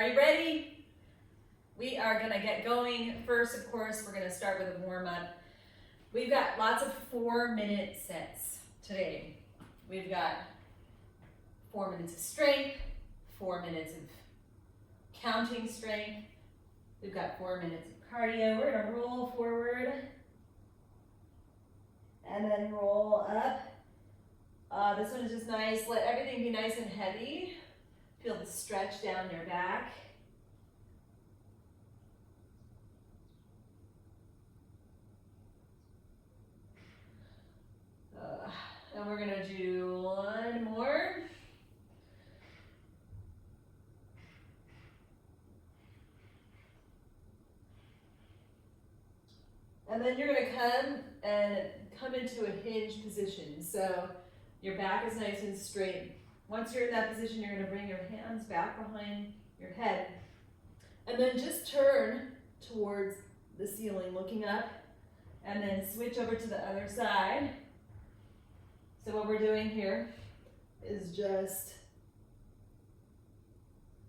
are you ready? We are gonna get going. First, of course, we're gonna start with a warm up. We've got lots of 4-minute sets today. We've got 4 minutes of strength, 4 minutes of counting strength. We've got 4 minutes of cardio. We're gonna roll forward and then roll up. This one is just nice. Let everything be nice and heavy. Feel the stretch down your back. And we're gonna do one more. And then you're gonna come into a hinge position. So your back is nice and straight. Once you're in that position, you're gonna bring your hands back behind your head. And then just turn towards the ceiling, looking up, and then switch over to the other side. So what we're doing here is just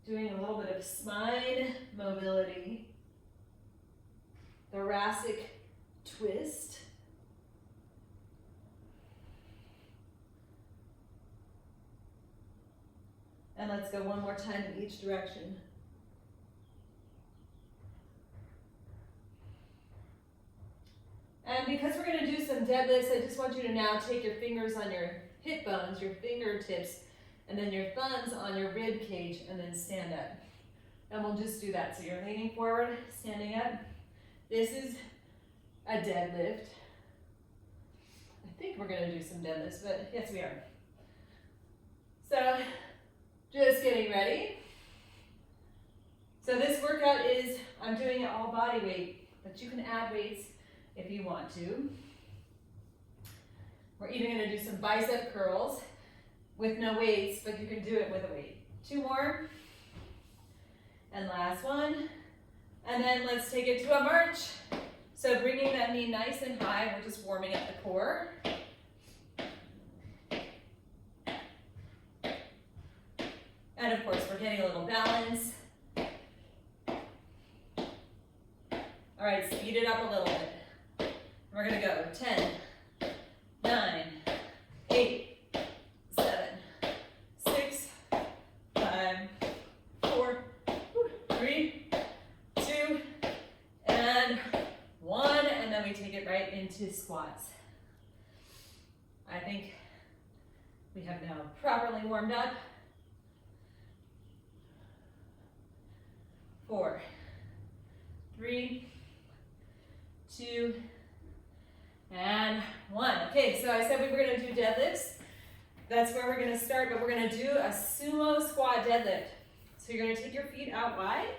doing a little bit of spine mobility, thoracic twist. And let's go one more time in each direction. And because we're gonna do some deadlifts, I just want you to now take your fingers on your hip bones, your fingertips, and then your thumbs on your rib cage, and then stand up. And we'll just do that. So you're leaning forward, standing up. This is a deadlift. I think we're gonna do some deadlifts, but yes, we are. So, just getting ready. So this workout is, I'm doing it all body weight, but you can add weights if you want to. We're even gonna do some bicep curls with no weights, but you can do it with a weight. 2 more. And last one. And then let's take it to a march. So bringing that knee nice and high, we're just warming up the core. And of course, we're getting a little balance. All right, speed it up a little bit. We're gonna go 10, 9, 8, 7, 6, 5, 4, 3, 2, and 1. And then we take it right into squats. I think we have now properly warmed up. 4, 3, 2, and 1. Okay, so I said we were gonna do deadlifts. That's where we're gonna start, but we're gonna do a sumo squat deadlift. So you're gonna take your feet out wide,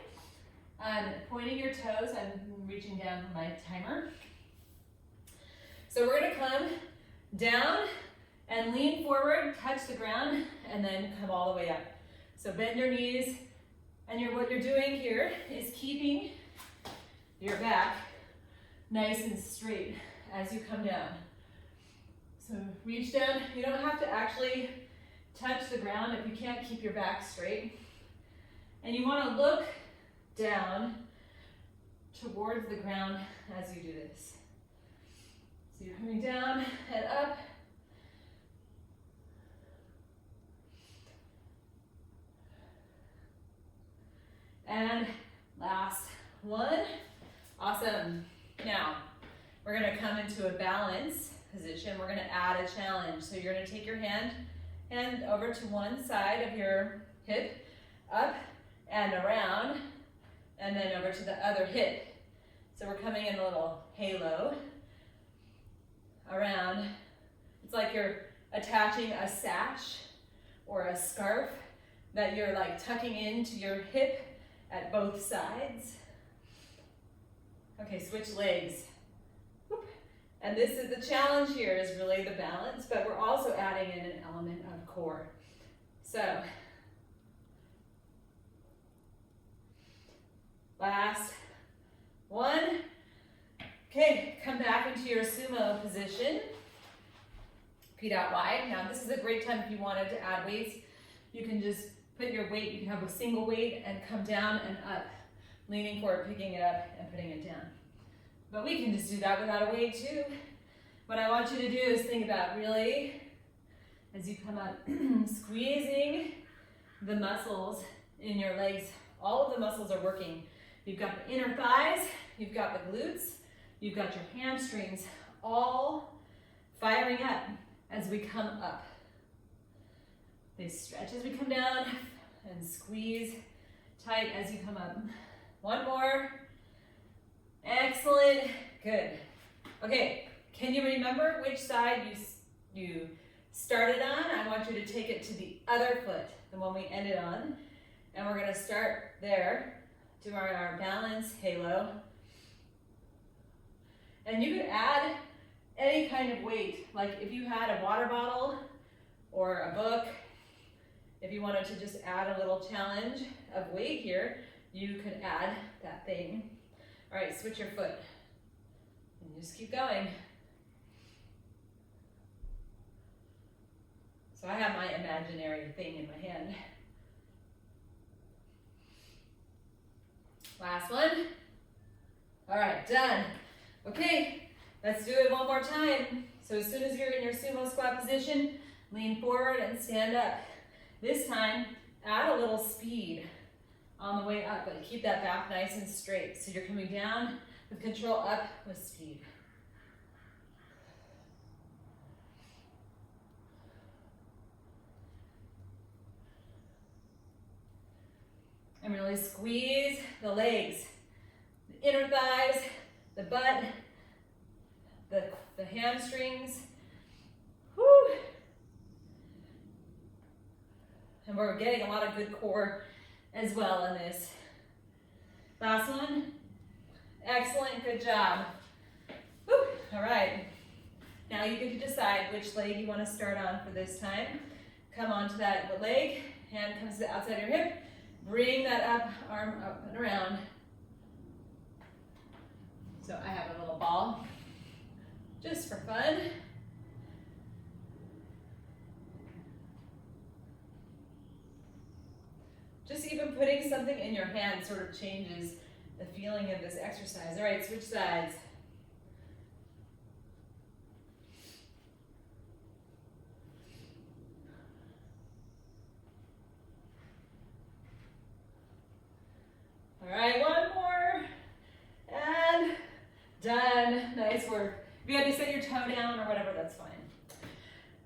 pointing your toes. I'm reaching down for my timer. So we're gonna come down and lean forward, touch the ground, and then come all the way up. So bend your knees. And what you're doing here is keeping your back nice and straight as you come down. So reach down. You don't have to actually touch the ground if you can't keep your back straight. And you want to look down towards the ground as you do this. So you're coming down and up. And last one. Awesome. Now, we're gonna come into a balance position. We're gonna add a challenge. So you're gonna take your hand over to one side of your hip, up and around, and then over to the other hip. So we're coming in a little halo around. It's like you're attaching a sash or a scarf that you're like tucking into your hip at both sides. Okay, switch legs. And this is the challenge here, is really the balance, but we're also adding in an element of core. So, last one. Okay, come back into your sumo position. Feet out wide. Now this is a great time if you wanted to add weights. You can just put your weight, you can have a single weight and come down and up, leaning forward, picking it up and putting it down. But we can just do that without a weight too. What I want you to do is think about really, as you come up, squeezing the muscles in your legs. All of the muscles are working. You've got the inner thighs, you've got the glutes, you've got your hamstrings, all firing up as we come up. They stretch as we come down and squeeze tight as you come up. One more. Excellent. Good. Okay, can you remember which side you started on? I want you to take it to the other foot, the one we ended on. And we're going to start there, do our balance halo. And you could add any kind of weight, like if you had a water bottle or a book, if you wanted to just add a little challenge of weight here, you could add that thing. All right, switch your foot. And just keep going. So I have my imaginary thing in my hand. Last one. All right, done. Okay, let's do it one more time. So as soon as you're in your sumo squat position, lean forward and stand up. This time, add a little speed on the way up, but keep that back nice and straight. So you're coming down with control, up with speed. And really squeeze the legs, the inner thighs, the butt, the hamstrings. Whew. And we're getting a lot of good core as well in this. Last one. Excellent, good job. Whew. All right. Now you get to decide which leg you want to start on for this time. Come onto that leg, hand comes to the outside of your hip. Bring that up, arm up and around. So I have a little ball, just for fun. Just even putting something in your hand sort of changes the feeling of this exercise. All right, switch sides. All right, one more, and done. Nice work. If you had to set your toe down or whatever, that's fine.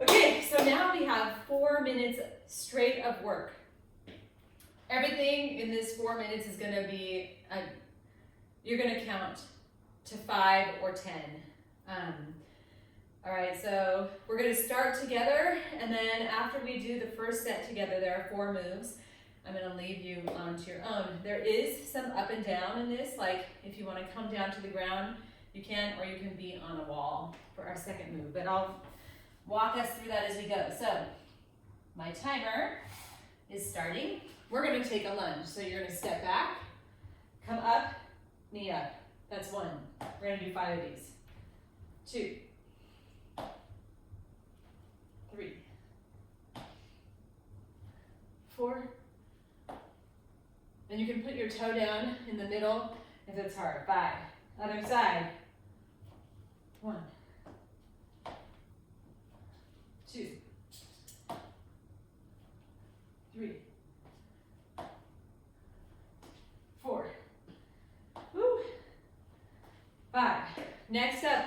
Okay, so now we have 4 minutes straight of work. Everything in this 4 minutes is gonna be, you're gonna count to 5 or 10. All right, so we're gonna start together, and then after we do the first set together, there are 4 moves. I'm gonna leave you onto your own. There is some up and down in this, like if you wanna come down to the ground, you can, or you can be on a wall for our second move, but I'll walk us through that as we go. So, my timer is starting. We're gonna take a lunge. So you're gonna step back, come up, knee up. That's 1. We're gonna do 5 of these. 2, 3, 4. Then you can put your toe down in the middle if it's hard. 5. Other side. 1, 2, 3, 4. Woo. 5. Next up,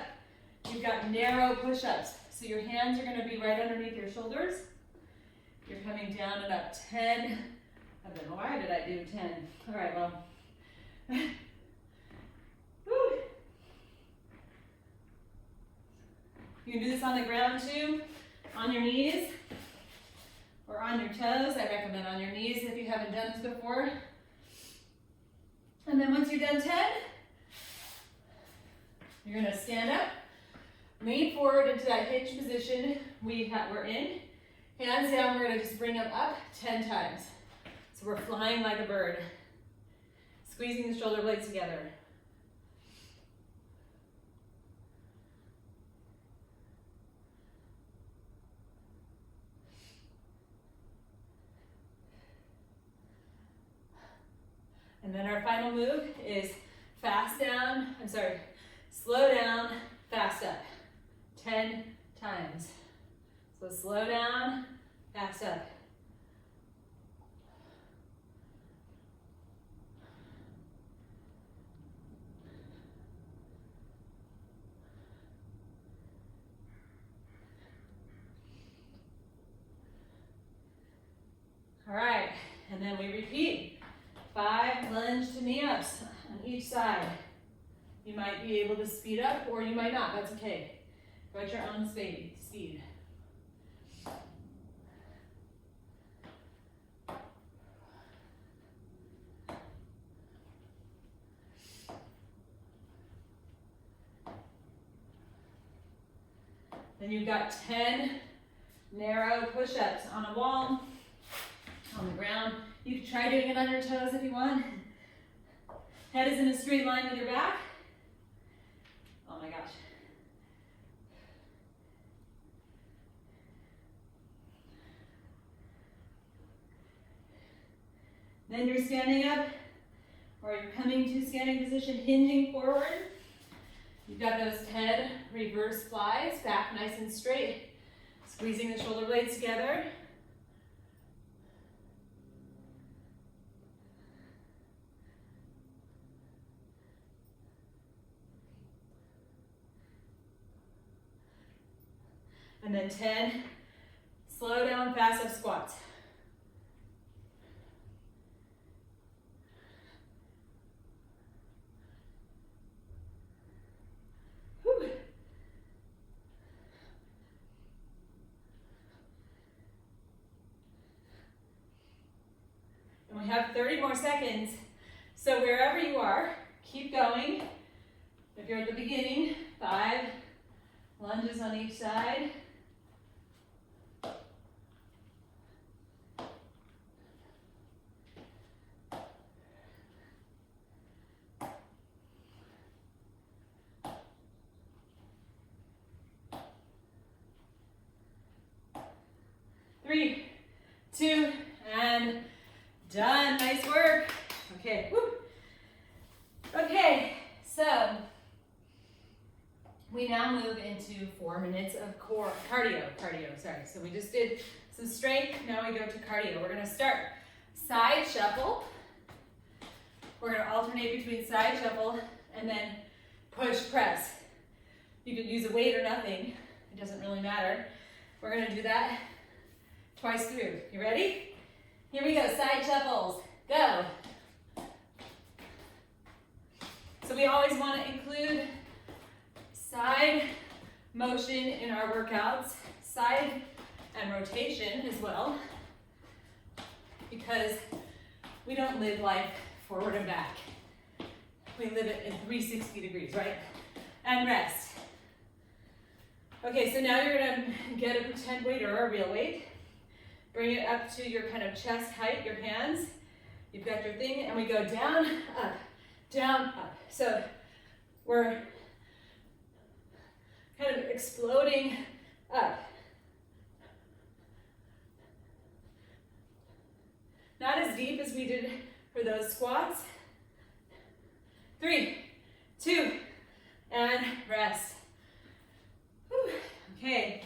you've got narrow push-ups. So your hands are going to be right underneath your shoulders. You're coming down and up 10. I don't know, why did I do 10? All right, well. Woo. You can do this on the ground too, on your knees, or on your toes. I recommend on your knees if you haven't done this before. And then once you're done 10, you're gonna stand up, lean forward into that hinge position we're in. Hands down, we're gonna just bring them up 10 times. So we're flying like a bird, squeezing the shoulder blades together. And then our final move is slow down, fast up. 10 times. So slow down, fast up. All right, and then we repeat. 5 lunge to knee ups on each side. You might be able to speed up or you might not, that's okay. Go at your own speed. Then you've got 10 narrow push-ups on a wall, on the ground. You can try doing it on your toes if you want. Head is in a straight line with your back. Oh my gosh. Then you're standing up, or you're coming to standing position, hinging forward. You've got those head reverse flies, back nice and straight. Squeezing the shoulder blades together. And then 10 slow down, fast up squats. Whew. And we have 30 more seconds. So wherever you are, keep going. If you're at the beginning, 5 lunges on each side. Three, 2, and done. Nice work. Okay. Woo. Okay, so we now move into 4 minutes of cardio. So we just did some strength. Now we go to cardio. We're going to start side shuffle. We're going to alternate between side shuffle and then push press. You could use a weight or nothing. It doesn't really matter. We're going to do that twice through. You ready? Here we go, side shuffles, go. So we always want to include side motion in our workouts, side and rotation as well, because we don't live life forward and back. We live it in 360 degrees, right? And rest. Okay, so now you're gonna get a pretend weight or a real weight. Bring it up to your kind of chest height, your hands. You've got your thing, and we go down, up, down, up. So we're kind of exploding up. Not as deep as we did for those squats. 3, 2, and rest. Whew. Okay.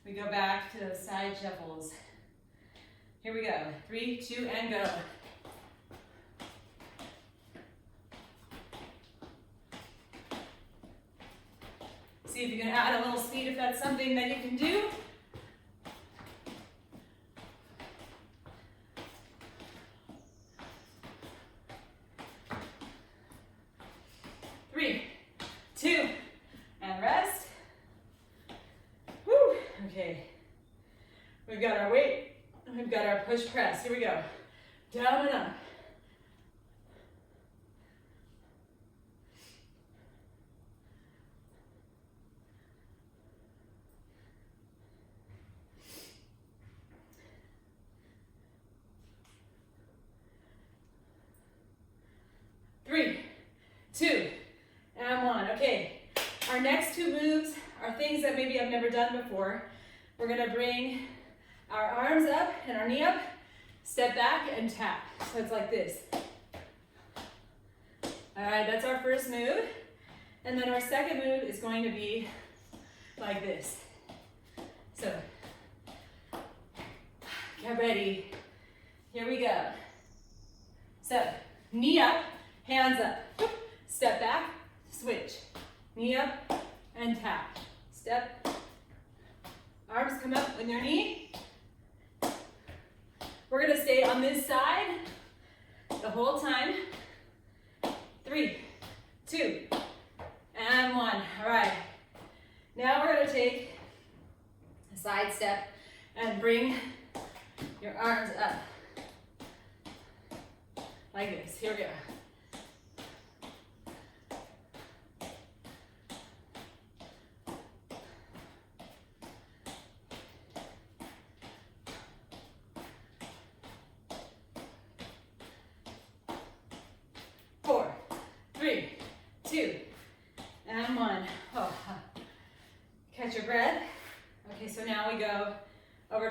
We go back to those side shuffles. Here we go. 3, 2, and go. See if you can add a little speed if that's something that you can do. Three, 2, and rest. Whew. Okay. We've got our weight. We've got our push press. Here we go. Down and up. Three, 2, and 1. Okay. Our next 2 moves are things that maybe I've never done before. We're going to bring our arms up and our knee up, step back and tap. So it's like this. All right, that's our first move. And then our second move is going to be like this. So, get ready. Here we go. So, knee up, hands up. Step back, switch. Knee up and tap. Step. Arms come up with your knee. We're gonna stay on this side the whole time. 3, 2, and 1. All right. Now we're gonna take a side step and bring your arms up. Like this. Here we go.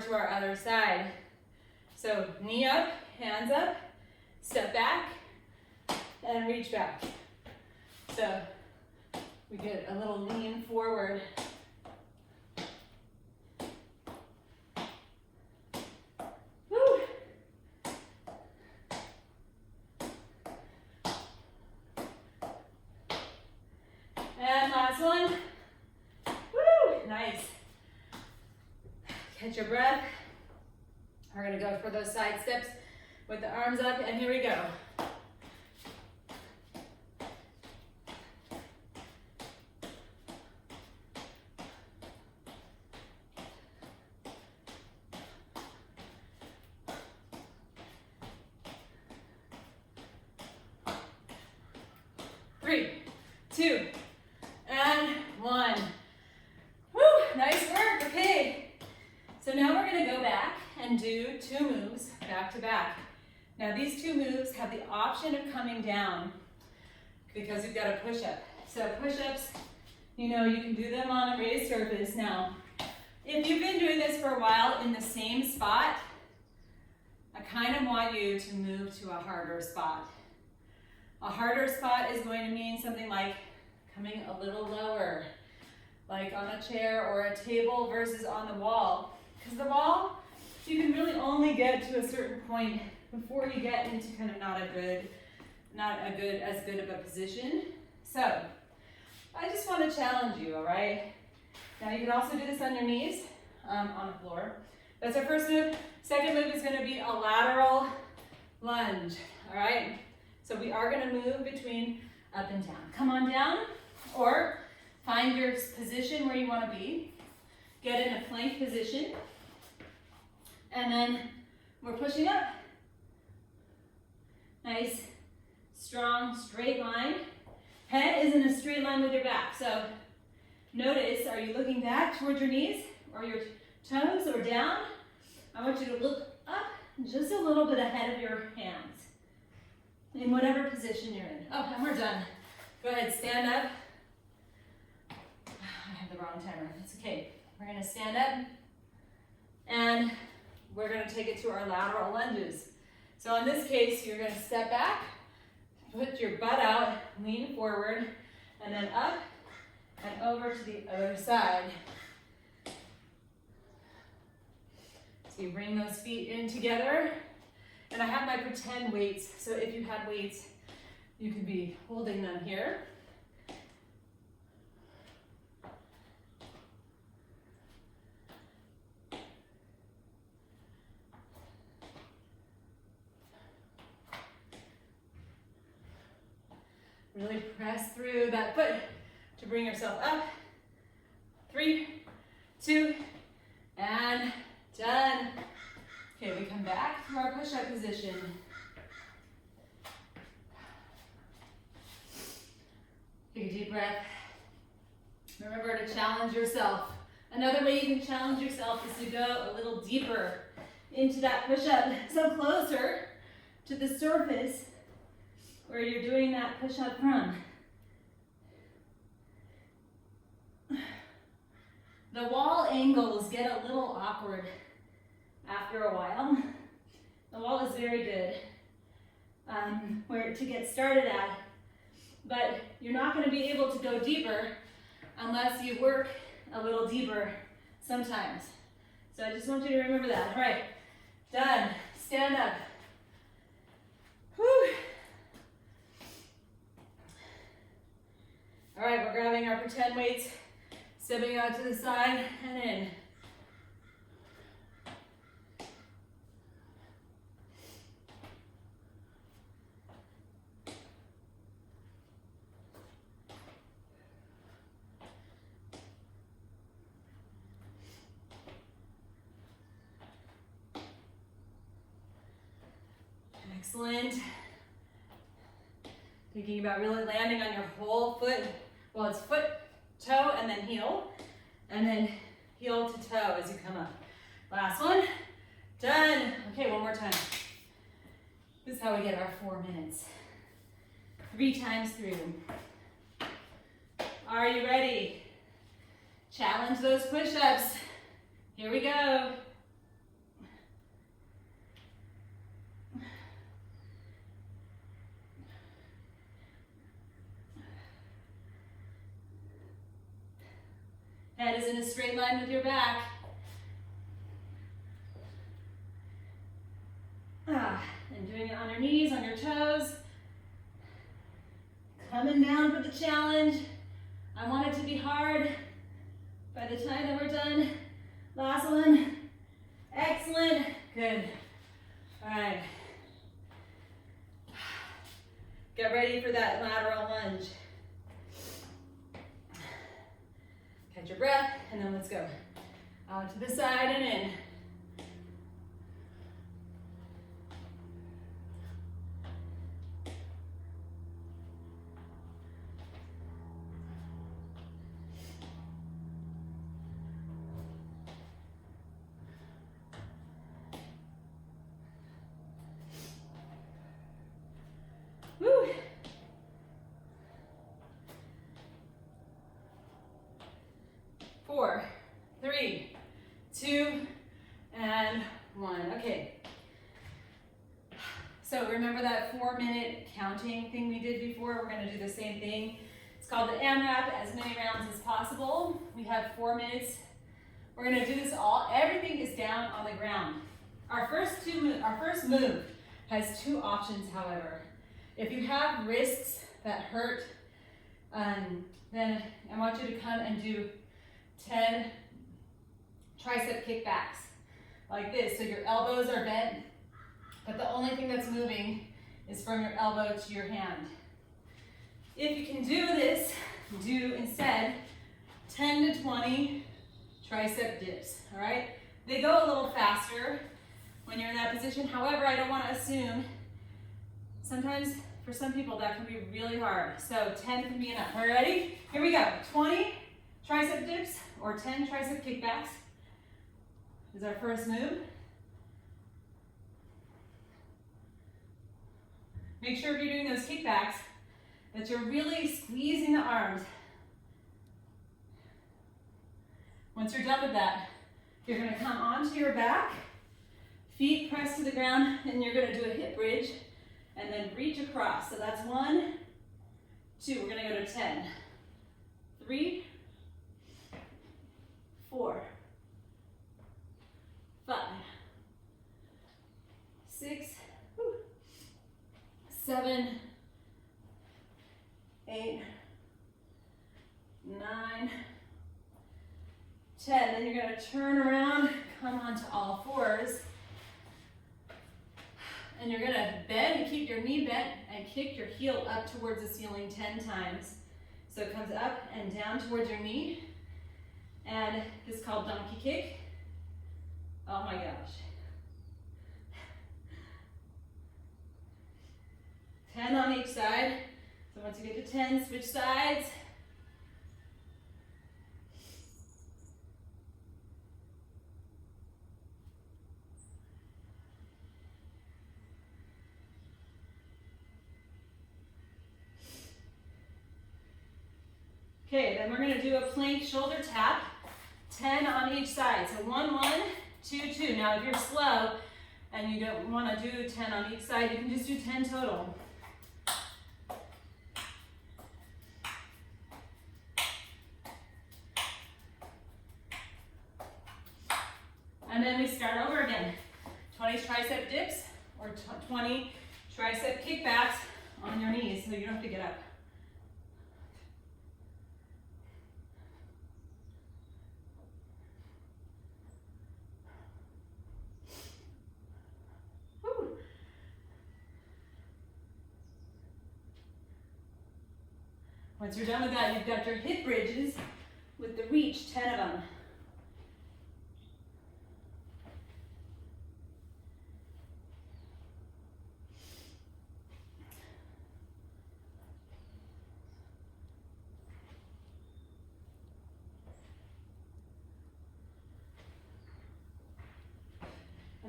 To our other side. So knee up, hands up, step back, and reach back. So we get a little lean forward. Woo. And last one. Woo, nice. Catch your breath. We're gonna go for those side steps with the arms up, and here we go. Three, 2, and 1. Woo, nice work, okay. So now we're gonna go back and do 2 moves back to back. Now these 2 moves have the option of coming down because you've got a push-up. So push-ups, you know, you can do them on a raised surface. Now, if you've been doing this for a while in the same spot, I kind of want you to move to a harder spot. A harder spot is going to mean something like coming a little lower, like on a chair or a table versus on the wall. Because the wall, you can really only get to a certain point before you get into kind of not as good of a position. So, I just want to challenge you, all right? Now you can also do this on your knees, on the floor. That's our first move. Second move is going to be a lateral lunge, all right? So we are going to move between up and down. Come on down, or find your position where you want to be. Get in a plank position. And then we're pushing up. Nice, strong, straight line. Head is in a straight line with your back. So notice, are you looking back towards your knees or your toes or down? I want you to look up just a little bit ahead of your hands in whatever position you're in. Oh, and we're done. Go ahead, stand up. I have the wrong timer. It's okay. We're going to stand up and we're going to take it to our lateral lunges. So in this case, you're going to step back, put your butt out, lean forward, and then up and over to the other side. So you bring those feet in together. And I have my pretend weights. So if you had weights, you could be holding them here. Really press through that foot to bring yourself up. 3, 2, and done. Okay, we come back to our push-up position. Take a deep breath. Remember to challenge yourself. Another way you can challenge yourself is to go a little deeper into that push-up, so closer to the surface where you're doing that push-up from. The wall angles get a little awkward after a while. The wall is very good where to get started at, but you're not going to be able to go deeper unless you work a little deeper sometimes. So I just want you to remember that. All right, done. Stand up. Whew. All right, we're grabbing our pretend weights, stepping out to the side and in. Excellent. Thinking about really landing on your whole foot. Well, it's foot, toe, and then heel to toe as you come up. Last one. Done. Okay, one more time. This is how we get our 4 minutes. 3 times through. Are you ready? Challenge those push-ups. Here we go. Head is in a straight line with your back. And doing it on your knees, on your toes. Coming down for the challenge. I want it to be hard by the time that we're done. Last one. Excellent. Good. All right. Get ready for that lateral lunge. Catch your breath, and then let's go. Out to the side and in. Woo! Four, 3, 2, and 1. Okay. So remember that 4-minute counting thing we did before? We're going to do the same thing. It's called the AMRAP, as many rounds as possible. We have 4 minutes. We're going to do this everything is down on the ground. Our first move has 2 options, however. If you have wrists that hurt, then I want you to come and do 10 tricep kickbacks like this. So your elbows are bent, but the only thing that's moving is from your elbow to your hand. If you can do this, do instead 10 to 20 tricep dips, all right? They go a little faster when you're in that position. However, I don't want to assume, sometimes for some people that can be really hard. So 10 can be enough. All right, ready? Here we go. 20 tricep dips or 10 tricep kickbacks is our first move. Make sure if you're doing those kickbacks that you're really squeezing the arms. Once you're done with that, you're going to come onto your back, feet pressed to the ground, and you're going to do a hip bridge and then reach across. So that's 1, 2. We're going to go to 10. 3, 4, 5, 6, 7, 8, 9, 10. Then you're going to turn around, come onto all fours, and you're going to bend and keep your knee bent and kick your heel up towards the ceiling 10 times. So it comes up and down towards your knee. And this is called donkey kick. Oh my gosh. 10 on each side. So once you get to 10, switch sides. Okay, then we're going to do a plank shoulder tap, 10 on each side. So 1, 1, 2, 2. Now if you're slow and you don't want to do 10 on each side, you can just do 10 total. And then we start over again. 20 tricep dips or 20 tricep kickbacks on your knees so you don't have to get up. Woo. Once you're done with that, you've got your hip bridges with the reach, 10 of them.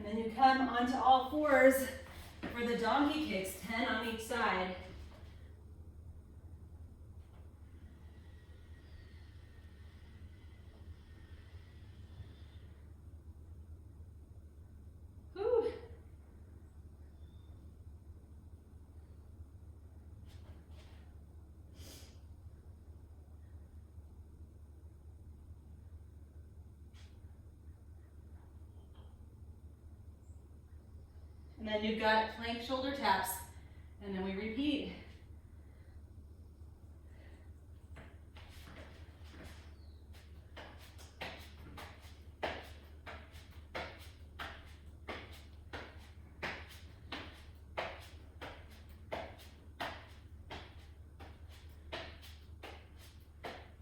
And then you come onto all fours for the donkey kicks, 10 on each side. Whew. And then you've got plank shoulder taps, and then we repeat.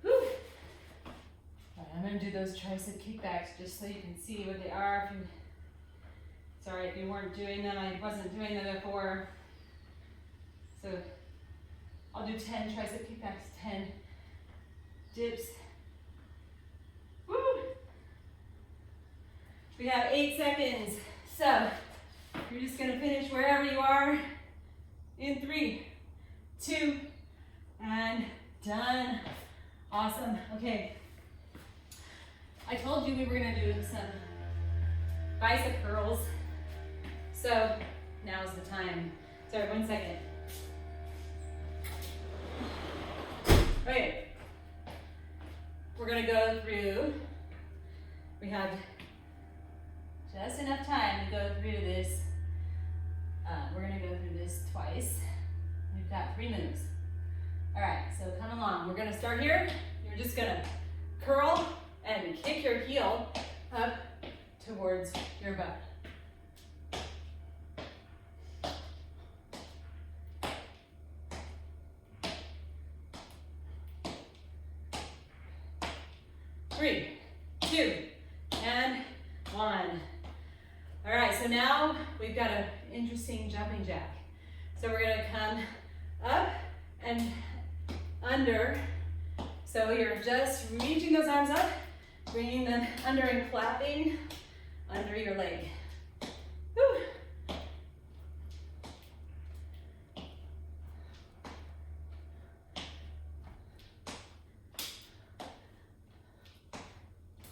Whew. All right, I'm going to do those tricep kickbacks just so you can see what they are. Sorry if you weren't doing them, I wasn't doing them before. So I'll do 10 tricep kickbacks, 10 dips. Woo! We have 8 seconds. So you're just gonna finish wherever you are in 3, 2, and done. Awesome, okay. I told you we were gonna do some bicep curls. So now's the time. Sorry, 1 second. Okay, we're gonna go through, we have just enough time to go through this. We're gonna go through this twice. We've got 3 moves. All right, so come along. We're gonna start here. You're just gonna curl and kick your heel up towards your butt. Three, 2, and 1. All right, so now we've got an interesting jumping jack. So we're gonna come up and under. So you're just reaching those arms up, bringing them under and clapping under your leg. Woo.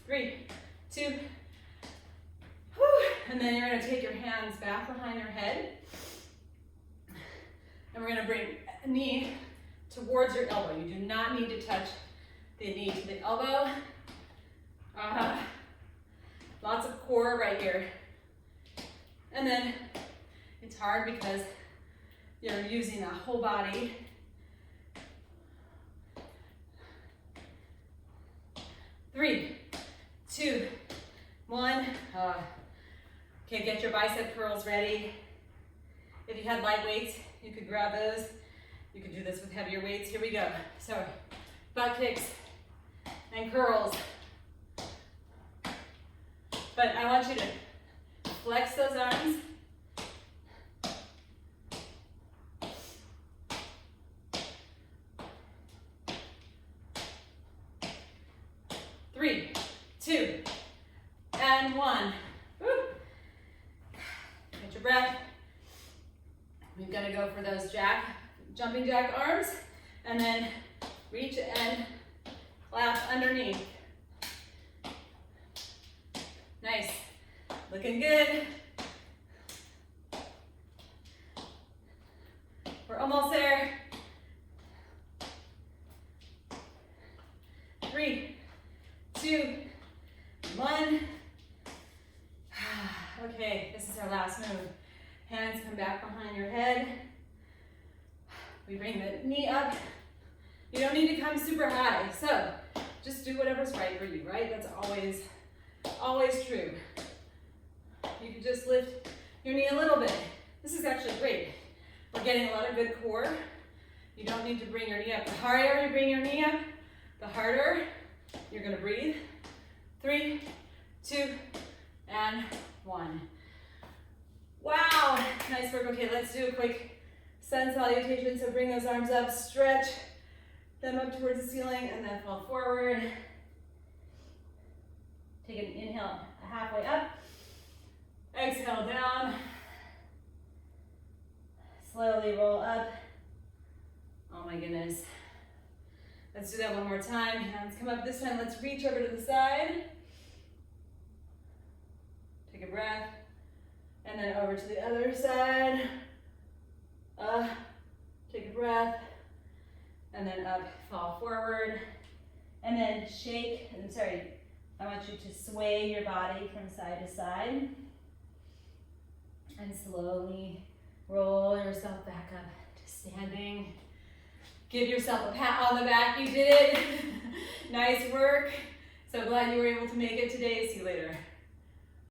Three, 2, whew. And then you're gonna take your hands back behind your head. And we're gonna bring a knee towards your elbow. You do not need to touch the knee to the elbow. Lots of core right here. And then it's hard because you're using the whole body. 3, 2, 1. Okay, get your bicep curls ready. If you had light weights, you could grab those. You could do this with heavier weights. Here we go. So, butt kicks and curls. But I want you to flex those arms. Three, 2, and 1. Woo. Get your breath. We've got to go for those jumping jack arms, and then reach and clap underneath. Nice. Looking good. We're almost there. 3, 2, 1. head. We bring the knee up. You don't need to come super high. So just do whatever's right for you, right? That's always true. You can just lift your knee a little bit. This is actually great. We're getting a lot of good core. You don't need to bring your knee up. The higher you bring your knee up, the harder you're gonna breathe. 3, 2, and 1. Wow, nice work. Okay, let's do a quick sun salutation. So bring those arms up, stretch them up towards the ceiling, and then fall forward. Take an inhale halfway up. Exhale down. Slowly roll up. Oh my goodness. Let's do that one more time. Hands come up. This time, let's reach over to the side. Take a breath. And then over to the other side. Take a breath. And then up, fall forward. And then shake, I want you to sway your body from side to side. And slowly roll yourself back up to standing. Give yourself a pat on the back. You did it. Nice work. So glad you were able to make it today. See you later.